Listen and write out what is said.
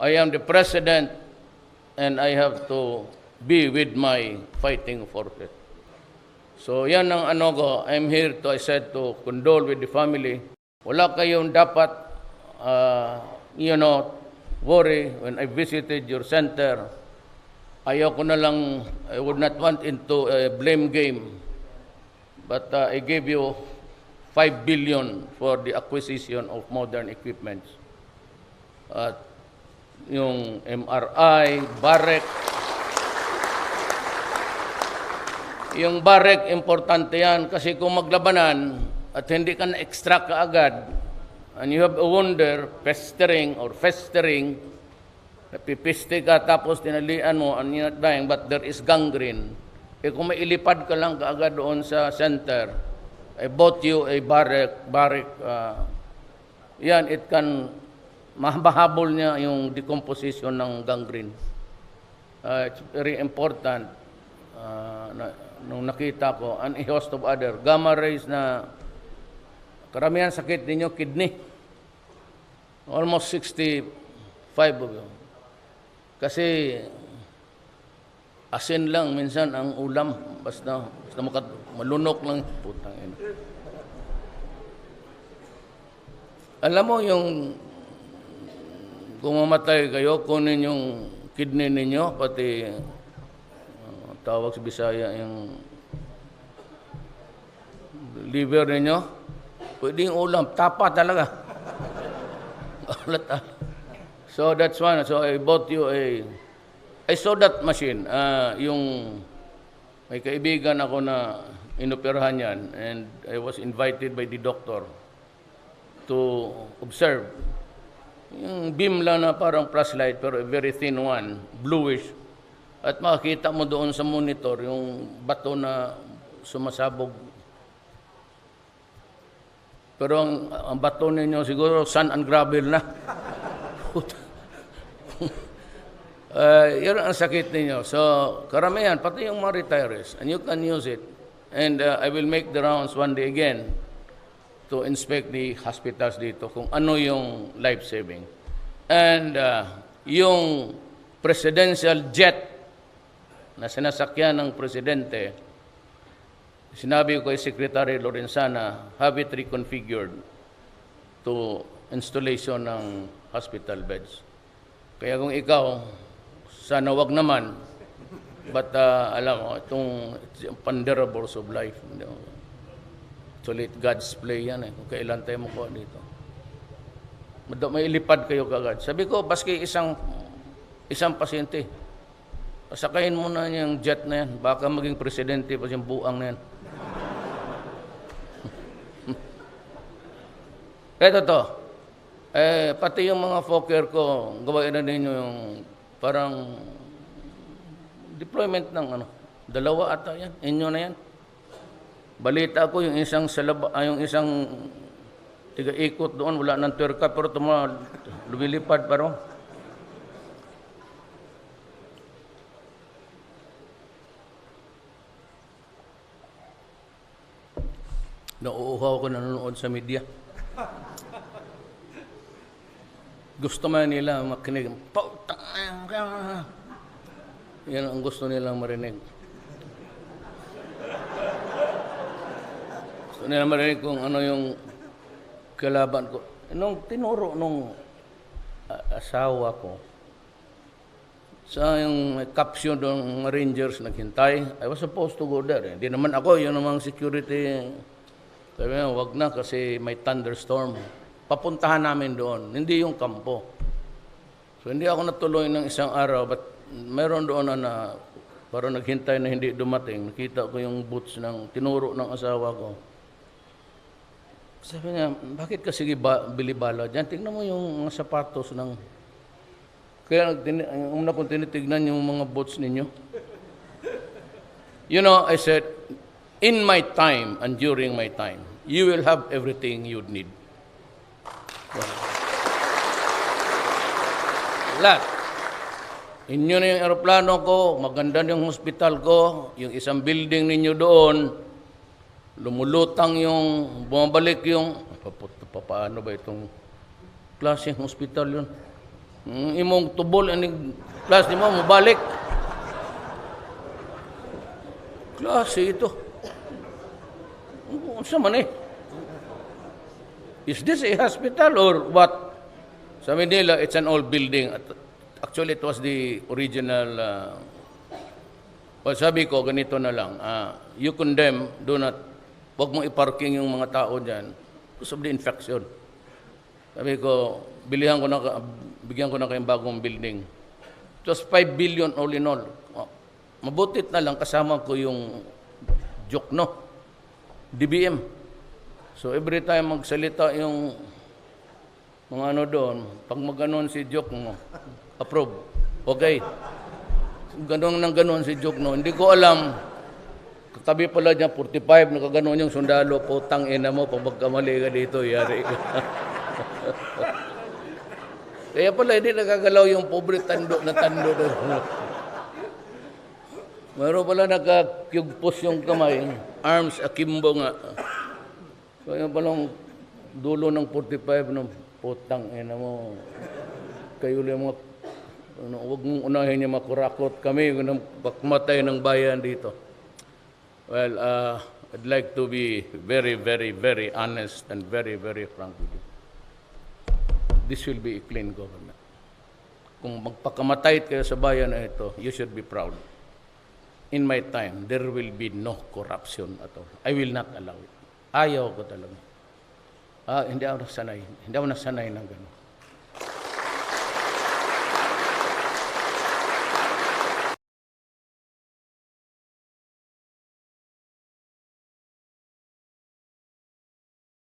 I am the president and I have to be with my fighting forces. So yan ang ano ko, I'm here to, I said, to condole with the family. Wala kayong dapat, worry when I visited your center. Ayaw ko na lang, I would not want into a blame game. But I gave you 5 billion for the acquisition of modern equipment. At yung MRI, Barrec. Yung Barrec, importante yan kasi kung maglabanan at hindi ka na-extract kaagad, and you have a wonder, festering, napipiste ka tapos tinalian mo, and you're not dying, but there is gangrene. Eh kung may ilipad ka lang kaagad doon sa center, I bought you a Barrec, yan, it can, mahahabol niya yung decomposition ng gangrene. It's very important. Nung nakita ko, and a host of other, gamma rays na karamihan sakit ninyo, kidney. Almost 65 of you. Kasi asin lang minsan ang ulam, basta malunok lang. Putang ina. Alam mo yung kung mamatay kayo, kunin yung kidney ninyo, pati tawag sa Bisaya yung liver ninyo, pwede yung ulam, tapa talaga. So that's one. So I bought you I saw that machine. Yung may kaibigan ako na inoperahan yan, and I was invited by the doctor to observe. Yung beam lang na parang flashlight, pero a very thin one, bluish. At makikita mo doon sa monitor yung bato na sumasabog. Pero ang bato ninyo siguro sand and gravel na. Yun ang sakit ninyo. So karamihan, pati yung mga retirees, and you can use it. And I will make the rounds one day again to inspect the hospitals dito kung ano yung life-saving. And yung presidential jet na sinasakyan ng presidente, sinabi ko kay Secretary Lorenzana, have it reconfigured to installation ng hospital beds. Kaya kung ikaw, sana wag naman, but alam mo, itong ponderables of life. Actually, God's play yan kung kailan tayo makuha dito. May ilipad kayo kagad. Sabi ko, baski isang pasyente, pasakayin mo na yung jet na yan. Baka maging presidente pa siyang buang na yan. Kaya to, pati yung mga Fokker ko, gawain na ninyo yung parang deployment ng dalawa ata yan, inyo na yan. Balita ko yung isang tiga-ikot doon, wala ng turka, pero lumilipad pa ron. Nauuhaw ko nanonood sa media. Gusto man nila makinig. Yan ang gusto nilang marinig. Gusto nilang marinig kung ano yung kalaban ko. Nung tinuro nung asawa ko, sa yung caption ng Rangers naghintay, I was supposed to go there. Hindi naman ako, yun namang security. Sabi nga, wag na kasi may thunderstorm. Papuntahan namin doon, hindi yung kampo. So hindi ako natuloy ng isang araw, but mayroon doon na parang naghintay na hindi dumating. Nakita ko yung boots ng tinuro ng asawa ko. Sabi niya, bakit kasi bilibala dyan? Tingnan mo yung mga sapatos ng... Kaya una kong tinitignan yung mga boots ninyo. You know, I said, in my time and during my time, you will have everything you'd need. Lahat. Inyo na yung aeroplano ko, maganda yung hospital ko, yung isang building ninyo doon, lumulutang yung, bumabalik yung, paano ba itong klaseng hospital yun? Imong tubol aning klase mo mobalik. Klase ito. Unsa man eh? Is this a hospital or what? Sa Manila, it's an old building. Actually, it was the original. Well, sabi ko, ganito na lang. You condemn, do not, huwag mong iparking yung mga tao dyan because of the infection. Sabi ko, bigyan ko na kayong bagong building. It was 5 billion all in all. Mabutit na lang kasama ko yung Jokno, DBM. So every time magsalita yung mga ano doon, pag maganon si Jokno, approve. Okay. Ganon ng ganon si Jokno. Hindi ko alam, katabi pala niya 45, nakaganon yung sundalo, putang ina mo, pag magkamali ka dito, yari ka. Kaya pala hindi nakagalaw yung pobre tando doon. Mayroon pala nakakyugpos yung kamay, arms akimbo nga. Kaya palang dulo ng 45 ng putang ina mo. Kayo lang mga, huwag mong unahin niya makurakot kami ng pakmatay ng bayan dito. Well, I'd like to be very, very, very honest and very, very frank with you. This will be a clean government. Kung magpakamatay kayo sa bayan na ito, you should be proud. In my time, there will be no corruption at all. I will not allow it. Ayaw ko talaga. Hindi ako nasanay. Hindi ako nasanay ng gano'n.